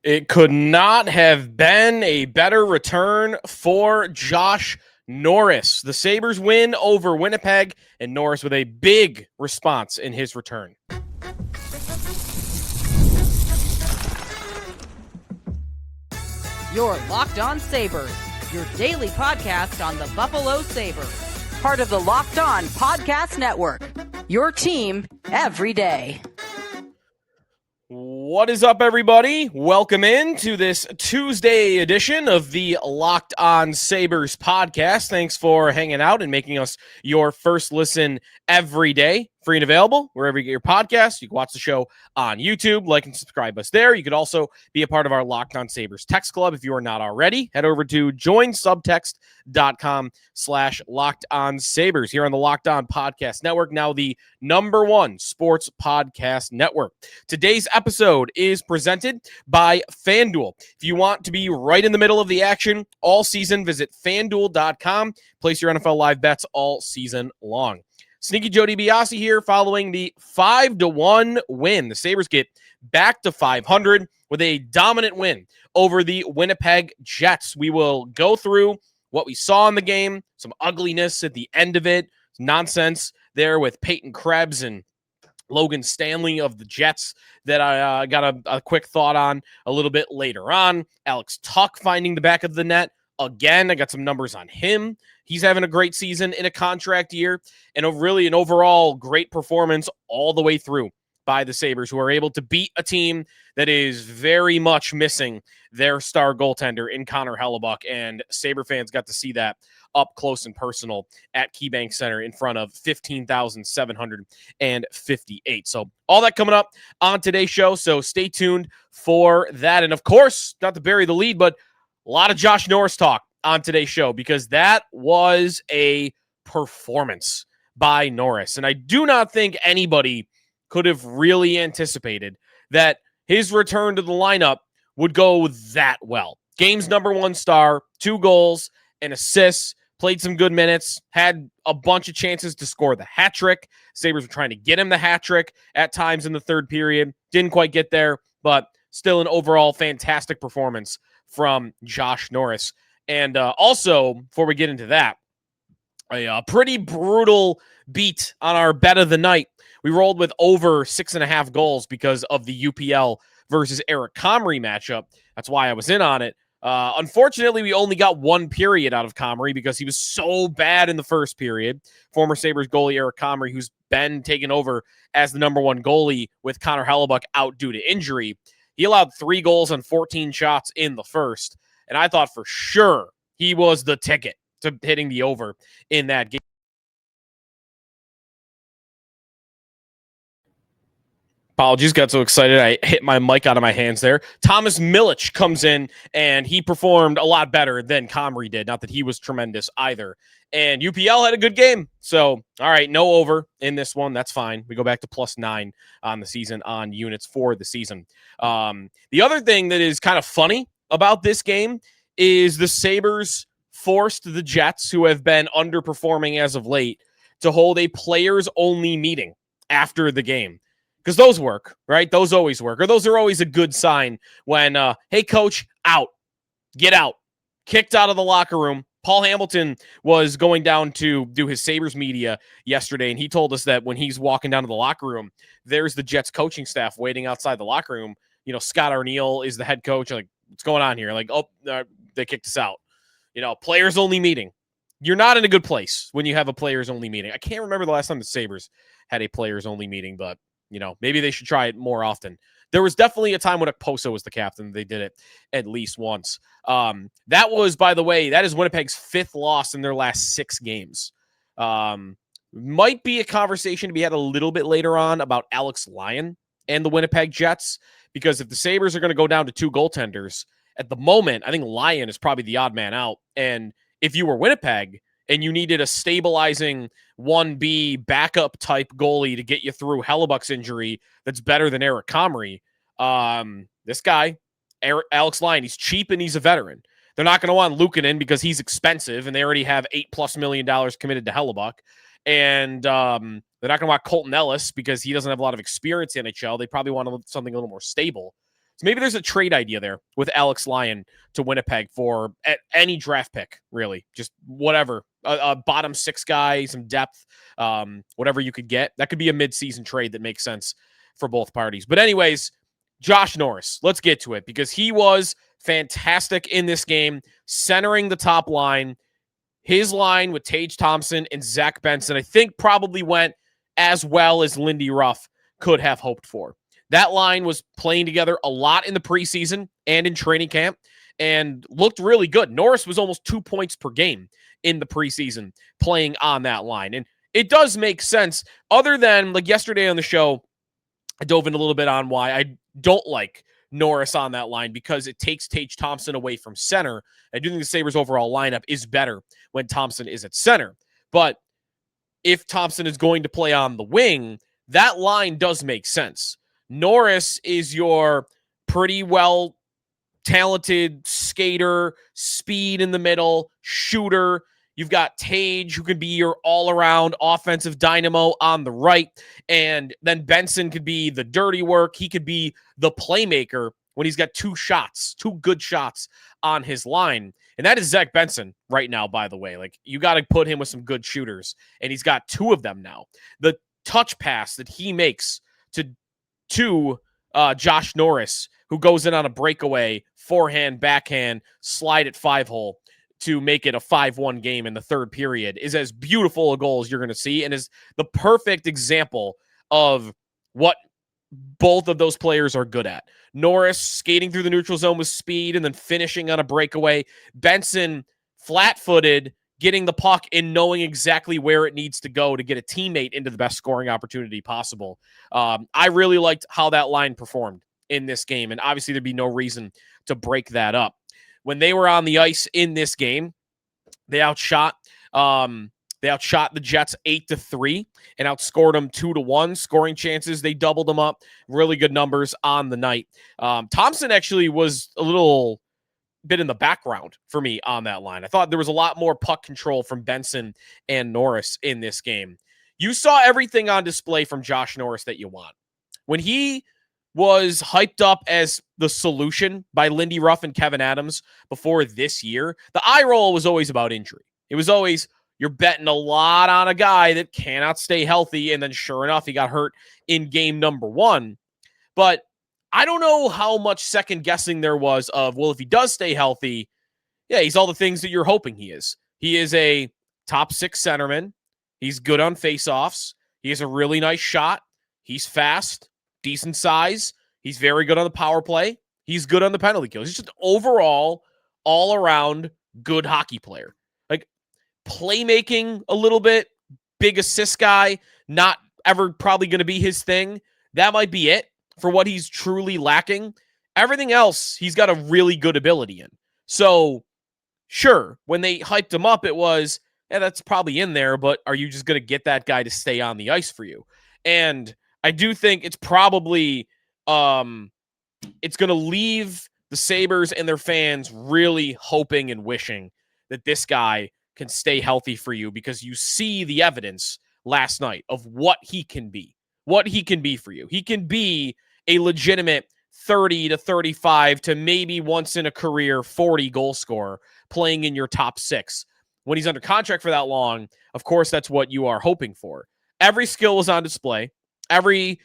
It could not have been a better return for Josh Norris. The Sabres win over Winnipeg, and Norris with a big response in his return. You're Locked On Sabres, your daily podcast on the Buffalo Sabres. Part of the Locked On Podcast Network, your team every day. What is up, everybody? Welcome in to this Tuesday edition of the Locked On Sabres podcast. Thanks for hanging out and making us your first listen every day. Free and available wherever you get your podcasts. You can watch the show on YouTube, like and subscribe us there. You could also be a part of our Locked On Sabres text club if you are not already. Head over to joinsubtext.com/Locked On Sabres here on the Locked On Podcast Network, now the #1 sports podcast network. Today's episode is presented by FanDuel. If you want to be right in the middle of the action all season, visit FanDuel.com. Place your NFL live bets all season long. Sneaky Joe DiBiase here following the 5-1 win. The Sabres get back to 500 with a dominant win over the Winnipeg Jets. We will go through what we saw in the game, some ugliness at the end of it, nonsense there with Peyton Krebs and Logan Stanley of the Jets that I got a quick thought on a little bit later on. Alex Tuch finding the back of the net. Again, I got some numbers on him. He's having a great season in a contract year and really an overall great performance all the way through by the Sabres, who are able to beat a team that is very much missing their star goaltender in Connor Hellebuyck. And Sabre fans got to see that up close and personal at KeyBank Center in front of 15,758. So all that coming up on today's show. So stay tuned for that. And of course, not to bury the lead, but a lot of Josh Norris talk on today's show because that was a performance by Norris. And I do not think anybody could have really anticipated that his return to the lineup would go that well. Game's #1 star, 2 goals and assists, played some good minutes, had a bunch of chances to score the hat trick. Sabres were trying to get him the hat trick at times in the third period. Didn't quite get there, but still an overall fantastic performance from Josh Norris. And also, before we get into that, a pretty brutal beat on our bet of the night. We rolled with over 6.5 goals because of the UPL versus Eric Comrie matchup. That's why I was in on it. Unfortunately, we only got 1 period out of Comrie because he was so bad in the first period. Former Sabres goalie Eric Comrie, who's been taken over as the #1 goalie with Connor Hellebuyck out due to injury. He allowed 3 goals on 14 shots in the first. And I thought for sure he was the ticket to hitting the over in that game. Apologies, got so excited I hit my mic out of my hands there. Thomas Milic comes in, and he performed a lot better than Comrie did. Not that he was tremendous either. And UPL had a good game. So, all right, no over in this one. That's fine. We go back to +9 on the season on units for the season. The other thing that is kind of funny about this game is the Sabres forced the Jets, who have been underperforming as of late, to hold a players-only meeting after the game. Because those work, right? Those always work. Or those are always a good sign when, hey, coach, out. Get out. Kicked out of the locker room. Paul Hamilton was going down to do his Sabres media yesterday, and he told us that when he's walking down to the locker room, there's the Jets coaching staff waiting outside the locker room. You know, Scott Arniel is the head coach. Like, what's going on here? Like, they kicked us out. You know, players-only meeting. You're not in a good place when you have a players-only meeting. I can't remember the last time the Sabres had a players-only meeting, but, you know, maybe they should try it more often. There was definitely a time when Okposo was the captain. They did it at least once. That was, by the way, that is Winnipeg's 5th loss in their last 6 games. Might be a conversation to be had a little bit later on about Alex Lyon and the Winnipeg Jets, because if the Sabres are going to go down to 2 goaltenders, at the moment, I think Lyon is probably the odd man out. And if you were Winnipeg and you needed a stabilizing 1B backup type goalie to get you through Hellebuyck's injury that's better than Eric Comrie, this guy, Alex Lyon, he's cheap and he's a veteran. They're not going to want Luukkonen because he's expensive and they already have $8+ million committed to Hellebuyck. And they're not going to want Colton Ellis because he doesn't have a lot of experience in NHL. They probably want something a little more stable. So maybe there's a trade idea there with Alex Lyon to Winnipeg for any draft pick, really. Just whatever. A bottom 6 guy, some depth, whatever you could get. That could be a midseason trade that makes sense for both parties. But anyways, Josh Norris, let's get to it because he was fantastic in this game, centering the top line. His line with Tage Thompson and Zach Benson, I think probably went as well as Lindy Ruff could have hoped for. That line was playing together a lot in the preseason and in training camp and looked really good. Norris was almost 2 points per game in the preseason playing on that line. And it does make sense other than like yesterday on the show, I dove in a little bit on why I don't like Norris on that line because it takes Tage Thompson away from center. I do think the Sabres overall lineup is better when Thompson is at center. But if Thompson is going to play on the wing, that line does make sense. Norris is your pretty well talented skater, speed in the middle, shooter. You've got Tage, who could be your all-around offensive dynamo on the right. And then Benson could be the dirty work. He could be the playmaker when he's got 2 good shots on his line. And that is Zach Benson right now, by the way. Like, you got to put him with some good shooters. And he's got 2 of them now. The touch pass that he makes to Josh Norris, who goes in on a breakaway, forehand, backhand, slide at 5-hole to make it a 5-1 game in the third period, is as beautiful a goal as you're going to see and is the perfect example of what both of those players are good at. Norris skating through the neutral zone with speed and then finishing on a breakaway. Benson flat-footed, getting the puck and knowing exactly where it needs to go to get a teammate into the best scoring opportunity possible. I really liked how that line performed in this game, and obviously there'd be no reason to break that up. When they were on the ice in this game, they outshot the Jets 8-3 and outscored them 2-1. Scoring chances, they doubled them up. Really good numbers on the night. Thompson actually was a little bit in the background for me on that line. I thought there was a lot more puck control from Benson and Norris in this game. You saw everything on display from Josh Norris that you want. When he was hyped up as the solution by Lindy Ruff and Kevin Adams before this year, the eye roll was always about injury. It was always, you're betting a lot on a guy that cannot stay healthy, and then sure enough, he got hurt in game number 1. But I don't know how much second guessing there was of, well, if he does stay healthy, yeah, he's all the things that you're hoping he is. He is a top 6 centerman. He's good on faceoffs. He has a really nice shot. He's fast, decent size. He's very good on the power play. He's good on the penalty kills. He's just overall, all-around good hockey player. Like, playmaking a little bit, big assist guy, not ever probably going to be his thing. That might be it for what he's truly lacking. Everything else, he's got a really good ability in. So, sure, when they hyped him up, it was, yeah, that's probably in there, but are you just going to get that guy to stay on the ice for you? And I do think it's probably, it's going to leave the Sabres and their fans really hoping and wishing that this guy can stay healthy for you, because you see the evidence last night of what he can be for you. He can be a legitimate 30 to 35 to maybe once in a career 40 goal scorer playing in your top 6. When he's under contract for that long, of course, that's what you are hoping for. Every skill was on display. Every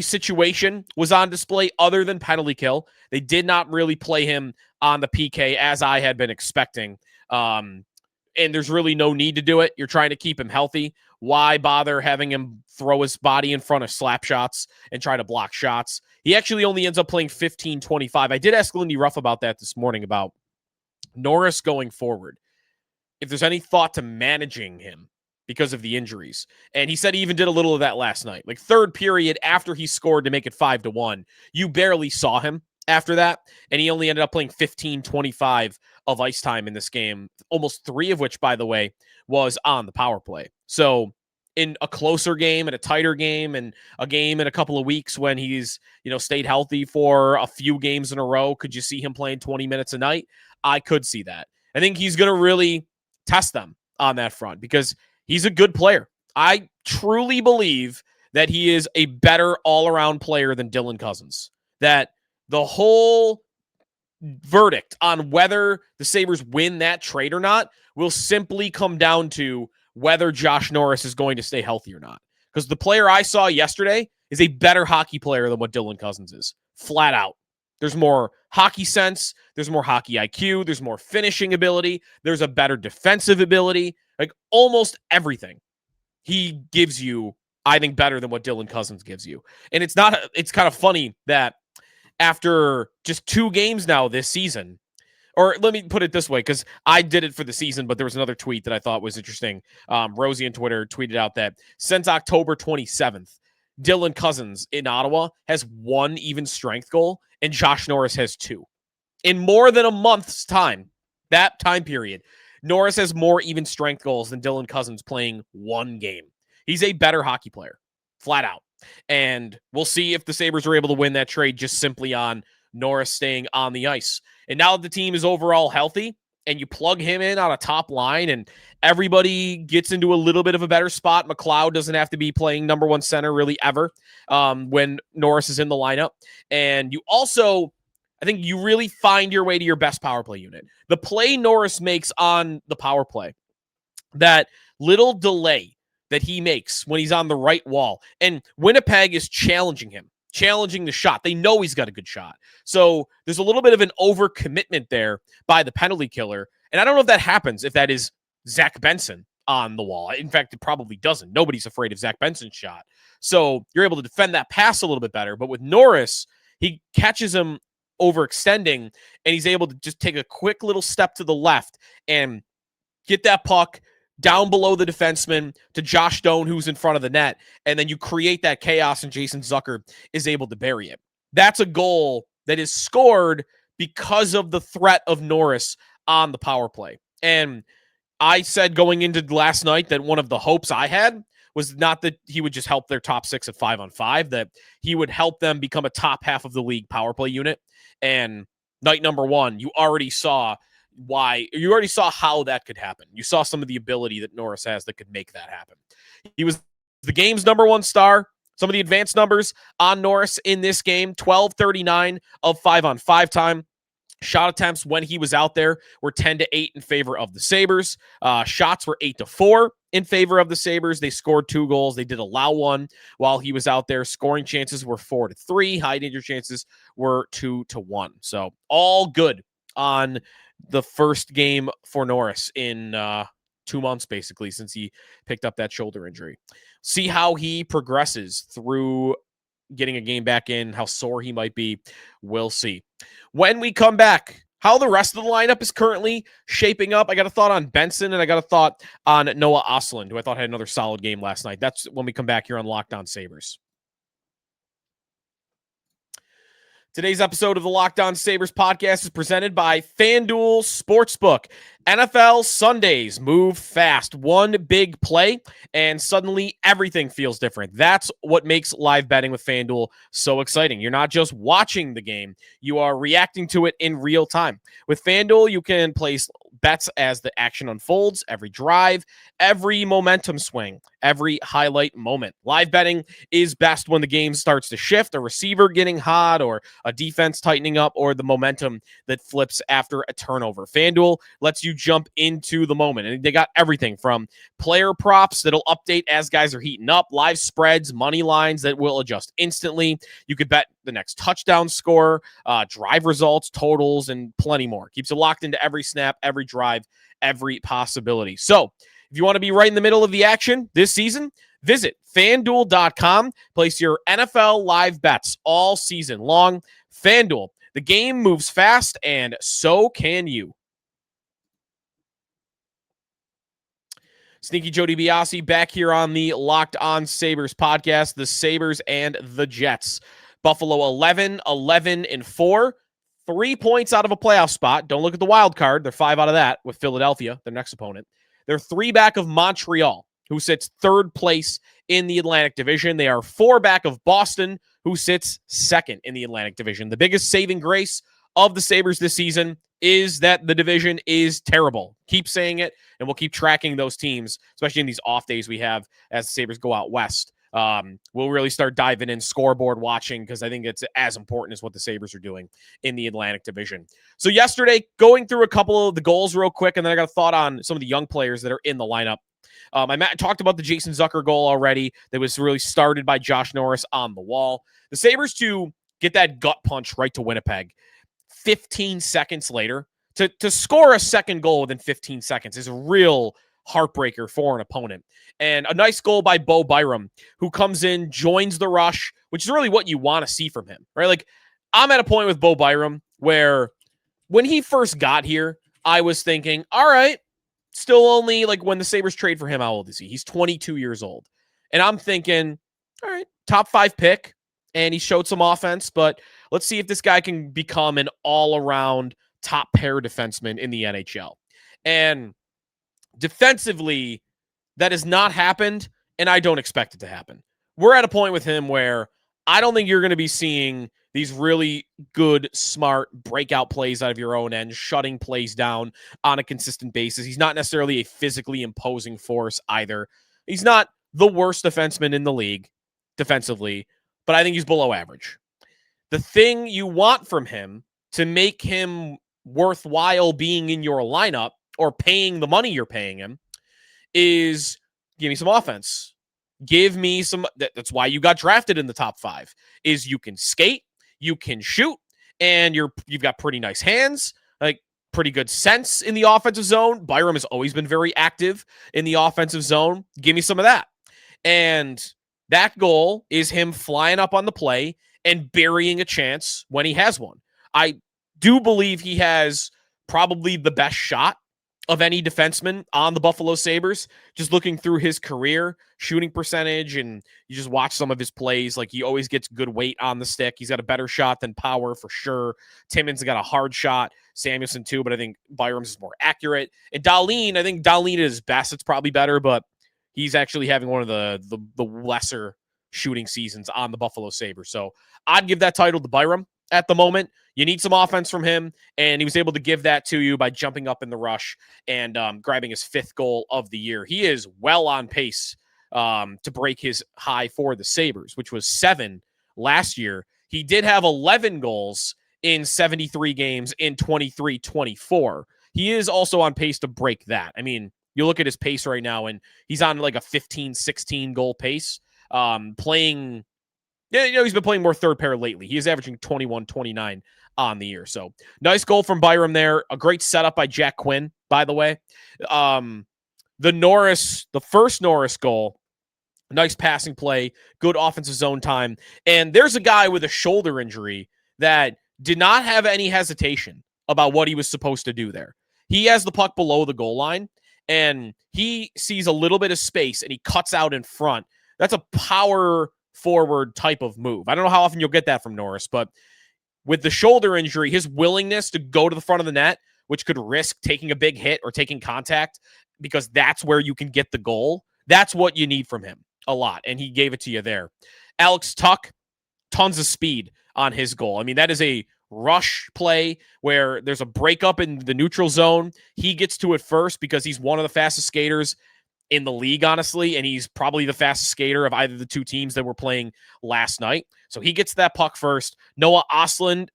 situation was on display other than penalty kill. They did not really play him on the PK as I had been expecting. And there's really no need to do it. You're trying to keep him healthy. Why bother having him throw his body in front of slap shots and try to block shots? He actually only ends up playing 15-25. I did ask Lindy Ruff about that this morning, about Norris going forward, if there's any thought to managing him because of the injuries. And he said he even did a little of that last night. Like, third period, after he scored to make it 5-1, you barely saw him after that, and he only ended up playing 15-25 of ice time in this game, almost 3 of which, by the way, was on the power play. So in a closer game and a tighter game and a game in a couple of weeks when he's, stayed healthy for a few games in a row, could you see him playing 20 minutes a night? I could see that. I think he's going to really test them on that front because he's a good player. I truly believe that he is a better all-around player than Dylan Cousins. that the whole verdict on whether the Sabres win that trade or not will simply come down to whether Josh Norris is going to stay healthy or not. Because the player I saw yesterday is a better hockey player than what Dylan Cozens is. Flat out. There's more hockey sense. There's more hockey IQ. There's more finishing ability. There's a better defensive ability. Like almost everything he gives you, I think, better than what Dylan Cozens gives you. And it's kind of funny that after just 2 games now this season, or let me put it this way, because I did it for the season, but there was another tweet that I thought was interesting. Rosie on Twitter tweeted out that since October 27th, Dylan Cozens in Ottawa has 1 even strength goal, and Josh Norris has 2. In more than a month's time, that time period, Norris has more even strength goals than Dylan Cozens playing 1 game. He's a better hockey player, flat out. And we'll see if the Sabres are able to win that trade just simply on Norris staying on the ice. And now that the team is overall healthy and you plug him in on a top line and everybody gets into a little bit of a better spot, McLeod doesn't have to be playing number 1 center really ever when Norris is in the lineup. And you also, I think you really find your way to your best power play unit. The play Norris makes on the power play, that little delay that he makes when he's on the right wall. And Winnipeg is challenging him, challenging the shot. They know he's got a good shot. So there's a little bit of an overcommitment there by the penalty killer. And I don't know if that happens, if that is Zach Benson on the wall. In fact, it probably doesn't. Nobody's afraid of Zach Benson's shot. So you're able to defend that pass a little bit better. But with Norris, he catches him overextending, and he's able to just take a quick little step to the left and get that puck down below the defenseman to Josh Doan, who's in front of the net, and then you create that chaos, and Jason Zucker is able to bury it. That's a goal that is scored because of the threat of Norris on the power play. And I said going into last night that one of the hopes I had was not that he would just help their top 6 at 5-on-5, that he would help them become a top half of the league power play unit. And night number 1, you already saw how that could happen. You saw some of the ability that Norris has that could make that happen. He was the game's number 1 star. Some of the advanced numbers on Norris in this game: 12-39 of 5-on-5 time. Shot attempts when he was out there were 10-8 in favor of the Sabres. Shots were 8-4 in favor of the Sabres. They scored 2 goals. They did allow 1 while he was out there. Scoring chances were 4-3. High danger chances were 2-1. So all good on the first game for Norris in 2 months, basically, since he picked up that shoulder injury. See how he progresses through getting a game back in, how sore he might be. We'll see. When we come back, how the rest of the lineup is currently shaping up. I got a thought on Benson, and I got a thought on Noah Ostlund, who I thought had another solid game last night. That's when we come back here on Locked On Sabres. Today's episode of the Locked On Sabres podcast is presented by FanDuel Sportsbook. NFL Sundays move fast. One big play, and suddenly everything feels different. That's what makes live betting with FanDuel so exciting. You're not just watching the game, you are reacting to it in real time. With FanDuel, you can place bets as the action unfolds, every drive, every momentum swing, every highlight moment. Live betting is best when the game starts to shift, a receiver getting hot, or a defense tightening up, or the momentum that flips after a turnover. FanDuel lets you jump into the moment, and they got everything from player props that'll update as guys are heating up, live spreads, money lines that will adjust instantly. You could bet the next touchdown score, drive results, totals, and plenty more. Keeps you locked into every snap, every drive, every possibility. So if you want to be right in the middle of the action this season, visit FanDuel.com. Place your NFL live bets all season long. FanDuel, the game moves fast, and so can you. Sneaky Joe DiBiase back here on the Locked On Sabres podcast. The Sabres and the Jets. Buffalo 11-11-4. 3 points out of a playoff spot. Don't look at the wild card. They're 5 out of that with Philadelphia, their next opponent. They're 3 back of Montreal, who sits 3rd place in the Atlantic Division. They are 4 back of Boston, who sits 2nd in the Atlantic Division. The biggest saving grace of the Sabres this season is that the division is terrible. Keep saying it, and we'll keep tracking those teams, especially in these off days we have as the Sabres go out west. We'll really start diving in scoreboard watching because I think it's as important as what the Sabres are doing in the Atlantic Division. So yesterday, going through a couple of the goals real quick, and then I got a thought on some of the young players that are in the lineup. I talked about the Jason Zucker goal already that was really started by Josh Norris on the wall. The Sabres to get that gut punch right to Winnipeg 15 seconds later. To score a second goal within 15 seconds is a real heartbreaker for an opponent. And a nice goal by Bo Byram, who comes in, joins the rush, which is really what you want to see from him, right? Like, I'm at a point with Bo Byram where when he first got here, I was thinking, all right, still only like when the Sabres trade for him, how old is he? He's 22 years old. And I'm thinking, all right, top 5 pick, and he showed some offense, but let's see if this guy can become an all-around top pair defenseman in the NHL. And defensively, that has not happened, and I don't expect it to happen. We're at a point with him where I don't think you're going to be seeing these really good, smart breakout plays out of your own end, shutting plays down on a consistent basis. He's not necessarily a physically imposing force either. He's not the worst defenseman in the league defensively, but I think he's below average. The thing you want from him to make him worthwhile being in your lineup or paying the money you're paying him is give me some offense. Give me some. That's why you got drafted in the top 5. Is you can skate, you can shoot, and you've got pretty nice hands, like pretty good sense in the offensive zone. Byram has always been very active in the offensive zone. Give me some of that. And that goal is him flying up on the play and burying a chance when he has one. I do believe he has probably the best shot of any defenseman on the Buffalo Sabres. Just looking through his career, shooting percentage, and you just watch some of his plays, like he always gets good weight on the stick. He's got a better shot than Power for sure. Timmins got a hard shot. Samuelson too, but I think Byram's is more accurate. And Dahlin, I think Dahlin at his best, it's probably better, but he's actually having one of the lesser shooting seasons on the Buffalo Sabres. So I'd give that title to Byram at the moment. You need some offense from him, and he was able to give that to you by jumping up in the rush and grabbing his 5th goal of the year. He is well on pace to break his high for the Sabres, which was 7 last year. He did have 11 goals in 73 games in 23-24. He is also on pace to break that. I mean, you look at his pace right now, and he's on like a 15-16 goal pace, playing. Yeah, he's been playing more third pair lately. He is averaging 21-29 on the year. So nice goal from Byram there. A great setup by Jack Quinn, by the way. The first Norris goal, nice passing play, good offensive zone time. And there's a guy with a shoulder injury that did not have any hesitation about what he was supposed to do there. He has the puck below the goal line, and he sees a little bit of space, and he cuts out in front. That's a power forward type of move. I don't know how often you'll get that from Norris, but with the shoulder injury, his willingness to go to the front of the net, which could risk taking a big hit or taking contact because that's where you can get the goal. That's what you need from him a lot, and he gave it to you there. Alex Tuch, tons of speed on his goal. I mean, that is a rush play where there's a breakup in the neutral zone. He gets to it first because he's one of the fastest skaters in the league, honestly, and he's probably the fastest skater of either the two teams that were playing last night. So he gets that puck first. Noah Ostlund,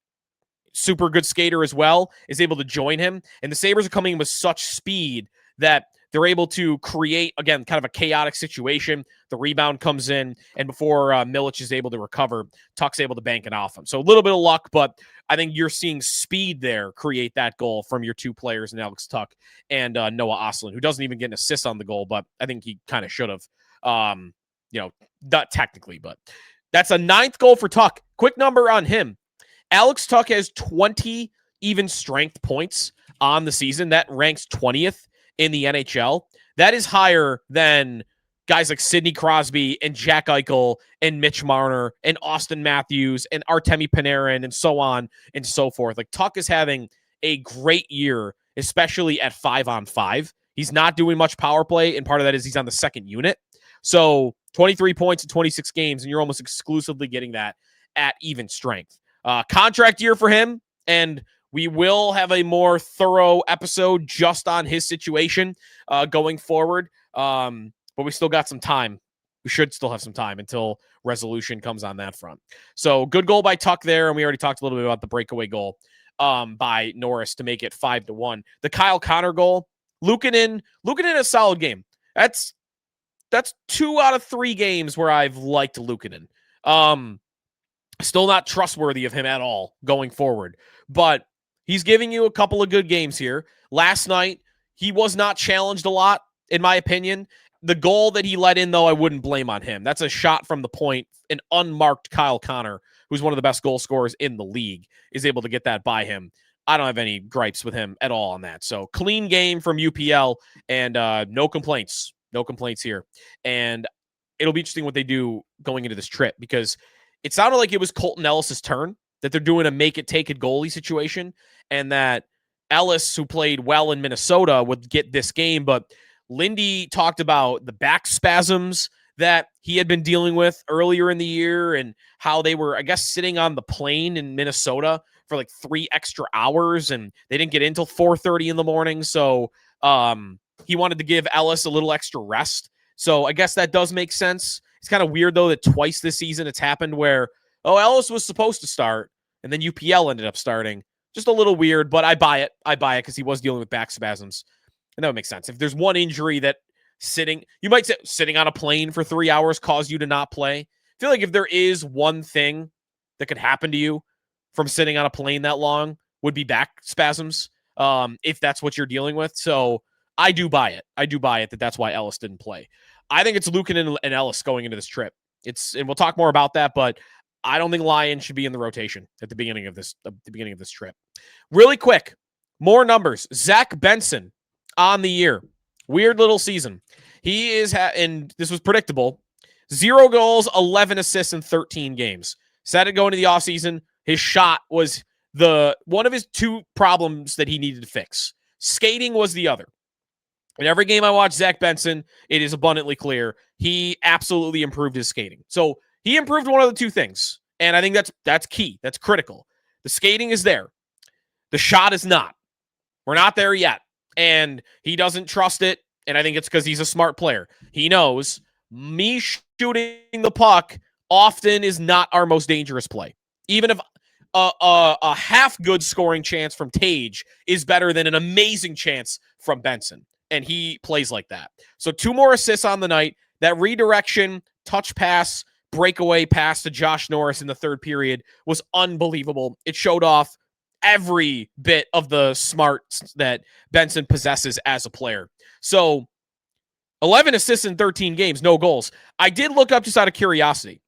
super good skater as well, is able to join him. And the Sabres are coming in with such speed that they're able to create, again, kind of a chaotic situation. The rebound comes in, and before Milic is able to recover, Tuch's able to bank it off him. So a little bit of luck, but I think you're seeing speed there create that goal from your two players, in Alex Tuch and Noah Ostlund, who doesn't even get an assist on the goal, but I think he kind of should have, not technically, but that's a 9th goal for Tuch. Quick number on him. Alex Tuch has 20 even strength points on the season. That ranks 20th in the NHL. That is higher than guys like Sidney Crosby and Jack Eichel and Mitch Marner and Austin Matthews and Artemi Panarin and so on and so forth. Like, Tuch is having a great year, especially at 5-on-5. He's not doing much power play, and part of that is he's on the second unit. So 23 points in 26 games, and you're almost exclusively getting that at even strength. Contract year for him, and we will have a more thorough episode just on his situation going forward. But we still got some time we should still have some time until resolution comes on that front. So good goal by Tuch there, and we already talked a little bit about the breakaway goal by Norris to make it 5-1. The Kyle Connor goal, Luukkonen a solid game. That's 2 out of 3 games where I've liked Luukkonen. Still not trustworthy of him at all going forward, but he's giving you a couple of good games here. Last night, he was not challenged a lot, in my opinion. The goal that he let in, though, I wouldn't blame on him. That's a shot from the point. An unmarked Kyle Connor, who's one of the best goal scorers in the league, is able to get that by him. I don't have any gripes with him at all on that. So clean game from UPL, and no complaints. No complaints here. And it'll be interesting what they do going into this trip, because it sounded like it was Colton Ellis's turn, that they're doing a make-it-take-it goalie situation, and that Ellis, who played well in Minnesota, would get this game, but Lindy talked about the back spasms that he had been dealing with earlier in the year and how they were, I guess, sitting on the plane in Minnesota for like 3 extra hours, and they didn't get in until 4:30 in the morning. So he wanted to give Ellis a little extra rest. So I guess that does make sense. It's kind of weird, though, that twice this season it's happened where, Ellis was supposed to start, and then UPL ended up starting. Just a little weird, but I buy it. I buy it because he was dealing with back spasms. And that would make sense. If there's one injury that you might say sitting on a plane for 3 hours caused you to not play. I feel like if there is one thing that could happen to you from sitting on a plane that long, would be back spasms, if that's what you're dealing with. So I do buy it. I do buy it that's why Ellis didn't play. I think it's Luukkonen and Ellis going into this trip. And we'll talk more about that, but I don't think Lyon should be in the rotation at the beginning of this trip. Really quick, more numbers. Zach Benson on the year. Weird little season. He is, and this was predictable, 0 goals, 11 assists in 13 games. Said it going into the offseason. His shot was one of his 2 problems that he needed to fix. Skating was the other. In every game I watch Zach Benson, it is abundantly clear he absolutely improved his skating. So he improved one of the 2 things, and I think that's key. That's critical. The skating is there. The shot is not. We're not there yet, and he doesn't trust it, and I think it's because he's a smart player. He knows me shooting the puck often is not our most dangerous play. Even if a half-good scoring chance from Tage is better than an amazing chance from Benson, and he plays like that. So 2 more assists on the night. That redirection, touch pass, breakaway pass to Josh Norris in the 3rd period was unbelievable. It showed off every bit of the smarts that Benson possesses as a player. So 11 assists in 13 games, no goals. I did look up just out of curiosity.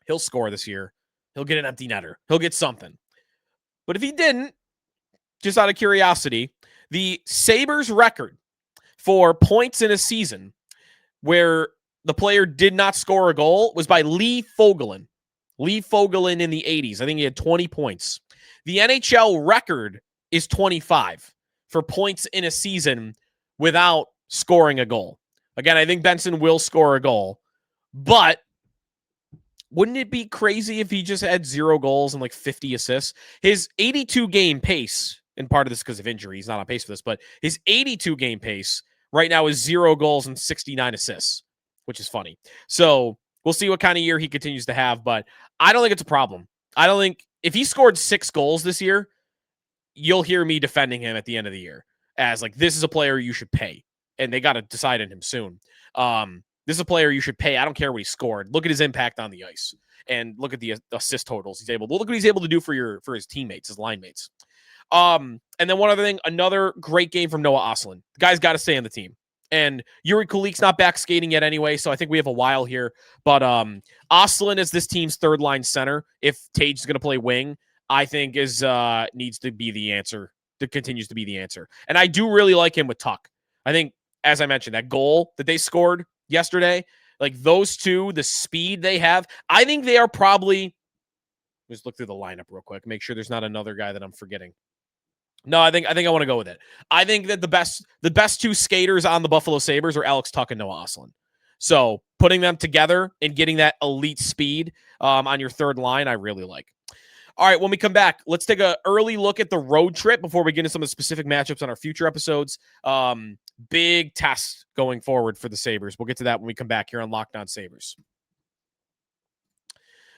He'll score this year. He'll get an empty netter. He'll get something. But if he didn't, just out of curiosity, the Sabres record for points in a season where the player did not score a goal was by Lee Fogelin. Lee Fogelin in the 80s. I think he had 20 points. The NHL record is 25 for points in a season without scoring a goal. Again, I think Benson will score a goal, but wouldn't it be crazy if he just had 0 goals and like 50 assists? His 82-game pace, and part of this because of injury, he's not on pace for this, but his 82-game pace right now is 0 goals and 69 assists, which is funny. So we'll see what kind of year he continues to have, but I don't think it's a problem. I don't think if he scored 6 goals this year, you'll hear me defending him at the end of the year as like, this is a player you should pay, and they got to decide on him soon. This is a player you should pay. I don't care what he scored. Look at his impact on the ice, and look at the assist totals look what he's able to do for his teammates, his line mates. And then one other thing, another great game from Noah Ostlund. The guy's got to stay on the team. And Yuri Kulik's not back skating yet anyway, so I think we have a while here. But Oselin is this team's 3rd-line center. If Tage is going to play wing, I think needs to be the answer. That continues to be the answer. And I do really like him with Tuch. I think, as I mentioned, that goal that they scored yesterday, like those 2, the speed they have, I think they are probably, just look through the lineup real quick, make sure there's not another guy that I'm forgetting. No, I think I want to go with it. I think that the best 2 skaters on the Buffalo Sabres are Alex Tuch and Noah Ostlund. So putting them together and getting that elite speed on your 3rd line, I really like. All right, when we come back, let's take an early look at the road trip before we get into some of the specific matchups on our future episodes. Big test going forward for the Sabres. We'll get to that when we come back here on Locked On Sabres.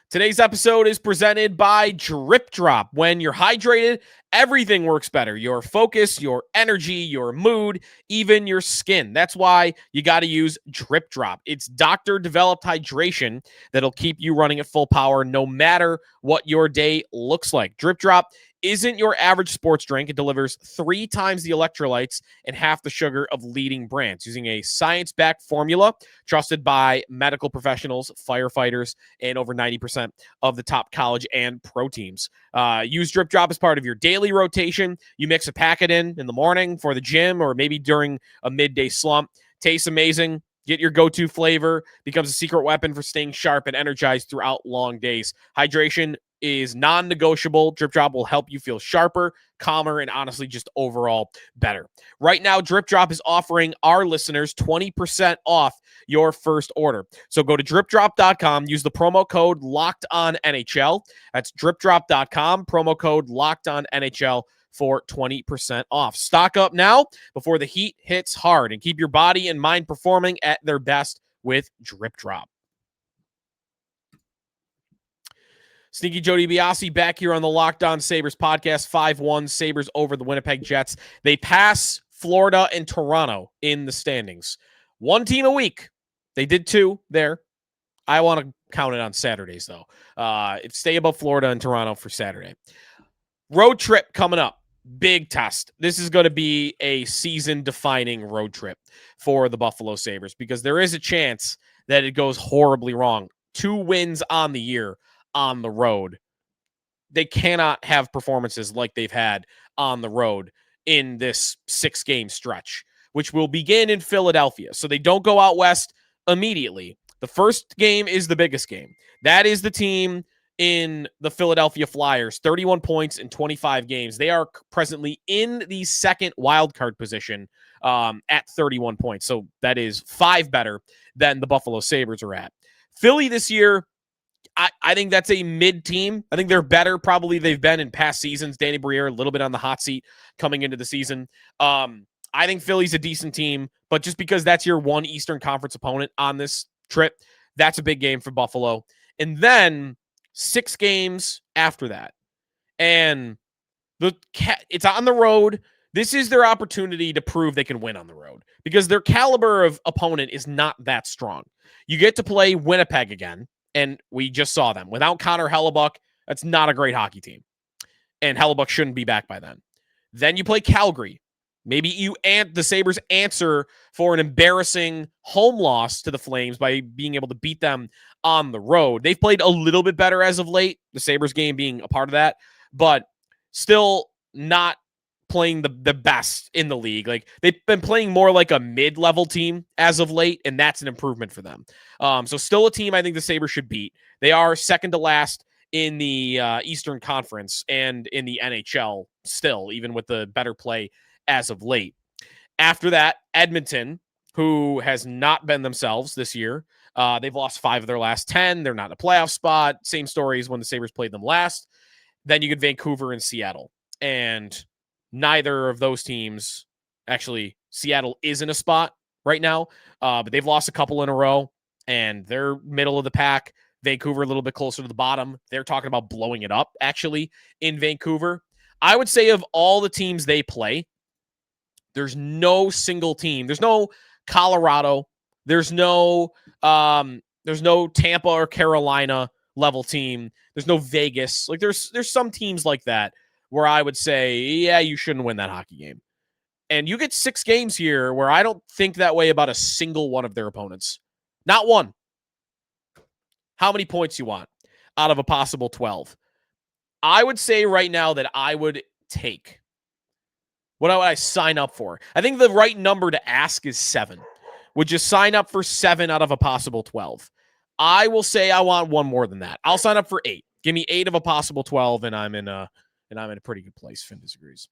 Today's episode is presented by Drip Drop. When you're hydrated, everything works better. Your focus, your energy, your mood, even your skin. That's why you got to use Drip Drop. It's doctor-developed hydration that'll keep you running at full power no matter what your day looks like. Drip Drop isn't your average sports drink. It delivers 3 times the electrolytes and half the sugar of leading brands using a science-backed formula trusted by medical professionals, firefighters, and over 90% of the top college and pro teams. Use Drip Drop as part of your daily rotation. You mix a packet in the morning for the gym or maybe during a midday slump. Tastes amazing. Get your go-to flavor. Becomes a secret weapon for staying sharp and energized throughout long days. Hydration is non-negotiable. Drip Drop will help you feel sharper, calmer, and honestly just overall better. Right now, Drip Drop is offering our listeners 20% off your first order. So go to dripdrop.com, use the promo code LOCKEDONNHL. That's dripdrop.com, promo code LOCKEDONNHL for 20% off. Stock up now before the heat hits hard and keep your body and mind performing at their best with Drip Drop. Sneaky Joe DiBiase back here on the Locked On Sabres podcast. 5-1 Sabres over the Winnipeg Jets. They pass Florida and Toronto in the standings. 1 team a week. They did 2 there. I want to count it on Saturdays, though. Stay above Florida and Toronto for Saturday. Road trip coming up. Big test. This is going to be a season-defining road trip for the Buffalo Sabres because there is a chance that it goes horribly wrong. 2 wins on the year on the road. They cannot have performances like they've had on the road in this 6-game stretch, which will begin in Philadelphia. So they don't go out west immediately. The first game is the biggest game. That is the team in the Philadelphia Flyers, 31 points in 25 games. They are presently in the second wildcard position at 31 points. So that is 5 better than the Buffalo Sabres are at. Philly this year, I think that's a mid-team. I think they're better probably they've been in past seasons. Danny Briere a little bit on the hot seat coming into the season. I think Philly's a decent team, but just because that's your one Eastern Conference opponent on this trip, that's a big game for Buffalo. And then 6 games after that. And it's on the road. This is their opportunity to prove they can win on the road because their caliber of opponent is not that strong. You get to play Winnipeg again. And we just saw them. Without Connor Hellebuyck, that's not a great hockey team. And Hellebuyck shouldn't be back by then. Then you play Calgary. Maybe the Sabres answer for an embarrassing home loss to the Flames by being able to beat them on the road. They've played a little bit better as of late, the Sabres game being a part of that, but still not playing the best in the league. Like they've been playing more like a mid-level team as of late, and that's an improvement for them. So still a team I think the Sabres should beat. They are second to last in the Eastern Conference and in the NHL still, even with the better play as of late. After that, Edmonton, who has not been themselves this year. They've lost 5 of their last 10. They're not in a playoff spot. Same story as when the Sabres played them last. Then you get Vancouver and Seattle. And neither of those teams, actually, Seattle is in a spot right now, but they've lost a couple in a row, and they're middle of the pack. Vancouver a little bit closer to the bottom. They're talking about blowing it up, actually, in Vancouver. I would say of all the teams they play, there's no single team. There's no Colorado. There's no Tampa or Carolina level team. There's no Vegas. Like there's some teams like that where I would say, yeah, you shouldn't win that hockey game. And you get 6 games here where I don't think that way about a single one of their opponents. Not one. How many points you want out of a possible 12? I would say right now that I would take. What would I sign up for? I think the right number to ask is 7. Would you sign up for 7 out of a possible 12? I will say I want one more than that. I'll sign up for 8. Give me 8 of a possible 12, and I'm in a pretty good place. Finn disagrees.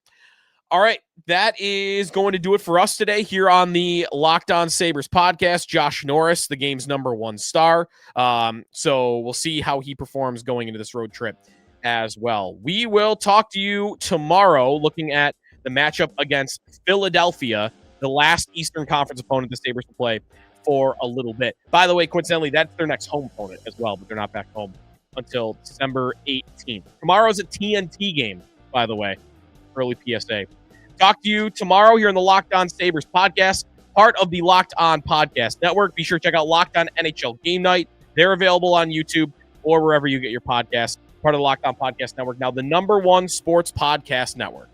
All right, that is going to do it for us today here on the Locked On Sabres podcast. Josh Norris, the game's #1 star. So we'll see how he performs going into this road trip as well. We will talk to you tomorrow looking at the matchup against Philadelphia, the last Eastern Conference opponent the Sabres will play for a little bit. By the way, coincidentally, that's their next home opponent as well, but they're not back home until December 18th. Tomorrow's a TNT game, by the way, early PSA. Talk to you tomorrow here on the Locked On Sabres podcast, part of the Locked On Podcast Network. Be sure to check out Locked On NHL Game Night. They're available on YouTube or wherever you get your podcasts, part of the Locked On Podcast Network. Now, the #1 sports podcast network.